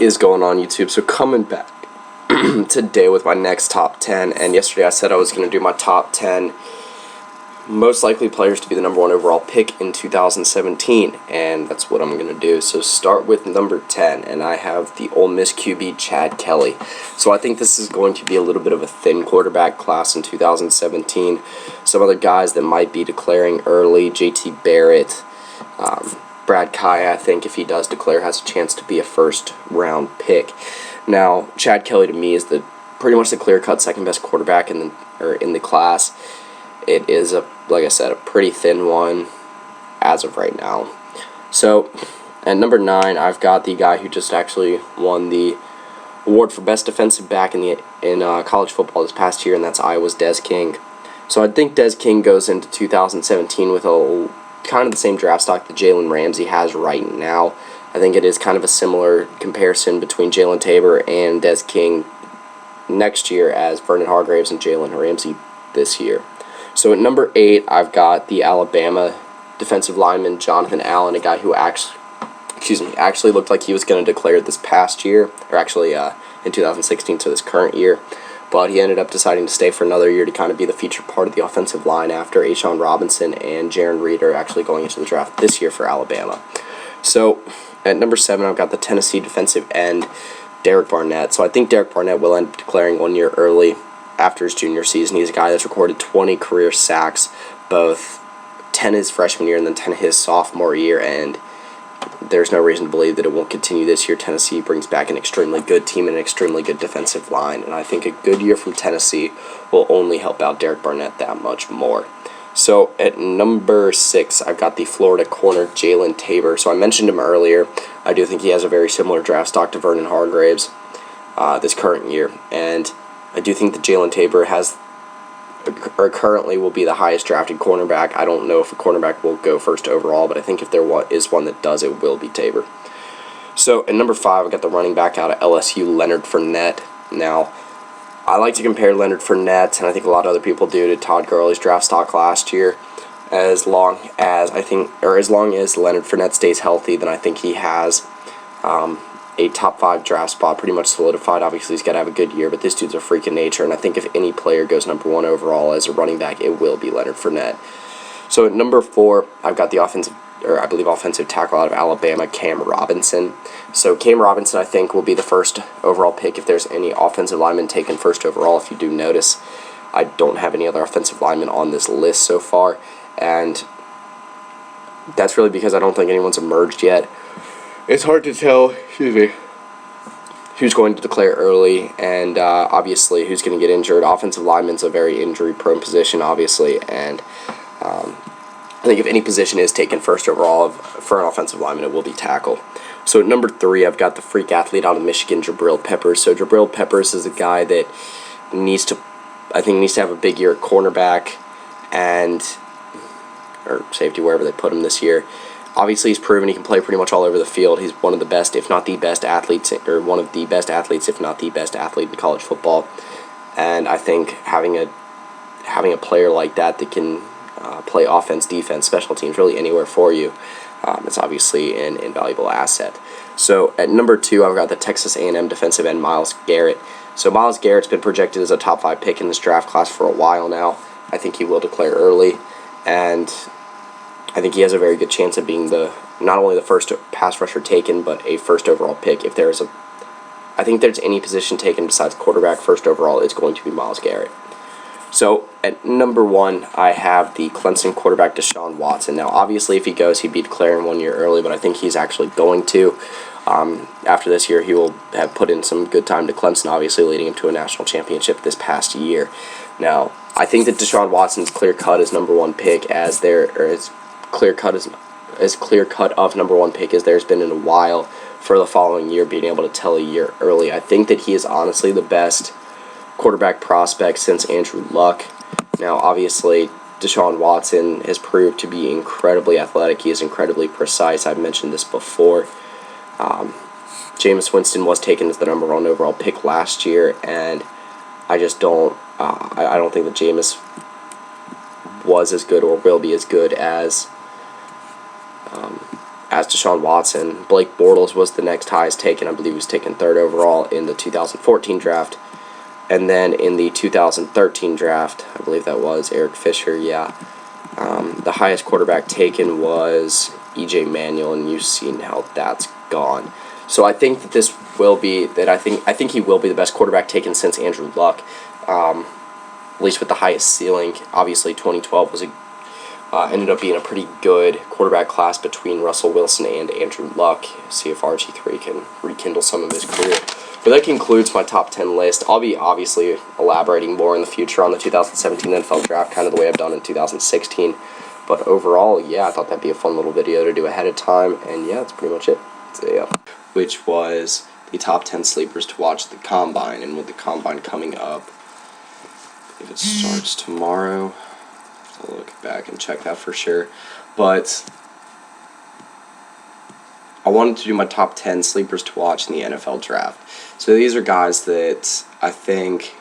is going on, YouTube? So coming back today with my next top 10, and yesterday I said I was going to do my top 10 most likely players to be the number 1 overall pick in 2017, and that's what I'm going to do. So start with number 10, and I have the Ole Miss QB Chad Kelly. So I think this is going to be a little bit of a thin quarterback class in 2017. Some other guys that might be declaring early: JT Barrett, Brad Kaya, I think, if he does declare, has a chance to be a first-round pick. Now, Chad Kelly to me is pretty much the clear-cut second-best quarterback in the class. It is, like I said, a pretty thin one as of right now. So, at number 9, I've got the guy who just actually won the award for best defensive back in college football this past year, and that's Iowa's Des King. So I think Des King goes into 2017 with kind of the same draft stock that Jalen Ramsey has right now. I think it is kind of a similar comparison between Jalen Tabor and Des King next year as Vernon Hargreaves and Jalen Ramsey this year. So at number 8, I've got the Alabama defensive lineman Jonathan Allen, a guy who actually looked like he was going to declare this past year, or actually in 2016, so this current year. But he ended up deciding to stay for another year to kind of be the featured part of the offensive line after Ashawn Robinson and Jaron Reed are actually going into the draft this year for Alabama. So at number 7, I've got the Tennessee defensive end Derek Barnett. So I think Derek Barnett will end up declaring 1 year early after his junior season. He's a guy that's recorded 20 career sacks, both 10 his freshman year and then 10 his sophomore year, and there's no reason to believe that it won't continue this year. Tennessee brings back an extremely good team and an extremely good defensive line, and I think a good year from Tennessee will only help out Derek Barnett that much more. So at number 6, I've got the Florida corner Jalen Tabor. So I mentioned him earlier. I do think he has a very similar draft stock to Vernon Hargreaves this current year, and I do think that Jalen Tabor currently will be the highest drafted cornerback. I don't know if a cornerback will go first overall, but I think if there is one that does, it will be Tabor. So at number 5, I've got the running back out of LSU, Leonard Fournette. Now, I like to compare Leonard Fournette, and I think a lot of other people do, to Todd Gurley's draft stock last year. As long as Leonard Fournette stays healthy, then I think he has a top 5 draft spot pretty much solidified. Obviously, he's got to have a good year, but this dude's a freak of nature, and I think if any player goes number 1 overall as a running back, it will be Leonard Fournette. So at number 4, I've got the offensive tackle out of Alabama, Cam Robinson. So Cam Robinson, I think, will be the first overall pick if there's any offensive lineman taken first overall. If you do notice, I don't have any other offensive linemen on this list so far, and that's really because I don't think anyone's emerged yet. It's hard to tell, who's going to declare early, and obviously who's going to get injured. Offensive lineman's a very injury-prone position, obviously, and I think if any position is taken first overall for an offensive lineman, it will be tackle. So at number 3, I've got the freak athlete out of Michigan, Jabrill Peppers. So Jabrill Peppers is a guy that needs to have a big year at cornerback or safety, wherever they put him this year. Obviously, he's proven he can play pretty much all over the field. He's one of the best, if not the best athletes, or one of the best athletes, if not the best athlete in college football. And I think having a player like that can play offense, defense, special teams, really anywhere for you, it's obviously an invaluable asset. So at number 2, I've got the Texas A&M defensive end Myles Garrett. So Myles Garrett's been projected as a top 5 pick in this draft class for a while now. I think he will declare early, and I think he has a very good chance of being not only the first pass rusher taken, but a first overall pick. I think there's any position taken besides quarterback first overall, it's going to be Myles Garrett. So at number 1, I have the Clemson quarterback Deshaun Watson. Now, obviously, if he goes, he'd be declaring 1 year early, but I think he's actually going to. After this year, he will have put in some good time to Clemson, obviously leading him to a national championship this past year. Now, I think that Deshaun Watson's clear-cut as number 1 pick as clear-cut of number 1 pick as there's been in a while for the following year, being able to tell a year early. I think that he is honestly the best quarterback prospect since Andrew Luck. Now, obviously, Deshaun Watson has proved to be incredibly athletic. He is incredibly precise. I've mentioned this before. Jameis Winston was taken as the number 1 overall pick last year, and I just don't. I don't think that Jameis was as good or will be as good as as Deshaun Watson. Blake Bortles was the next highest taken. I believe he was taken 3rd overall in the 2014 draft. And then in the 2013 draft, I believe that was Eric Fisher, yeah. The highest quarterback taken was E.J. Manuel, and you've seen how that's gone. So I think that this will be, I think he will be the best quarterback taken since Andrew Luck, at least with the highest ceiling. Obviously, 2012 was ended up being a pretty good quarterback class between Russell Wilson and Andrew Luck. See if RG3 can rekindle some of his career. But that concludes my top 10 list. I'll be obviously elaborating more in the future on the 2017 NFL Draft, kind of the way I've done in 2016. But overall, yeah, I thought that'd be a fun little video to do ahead of time. And yeah, that's pretty much it. So, yeah. Which was the top 10 sleepers to watch the Combine. And with the Combine coming up, if it starts tomorrow, I'll look back and check that for sure. But I wanted to do my top 10 sleepers to watch in the NFL Draft. So these are guys that I think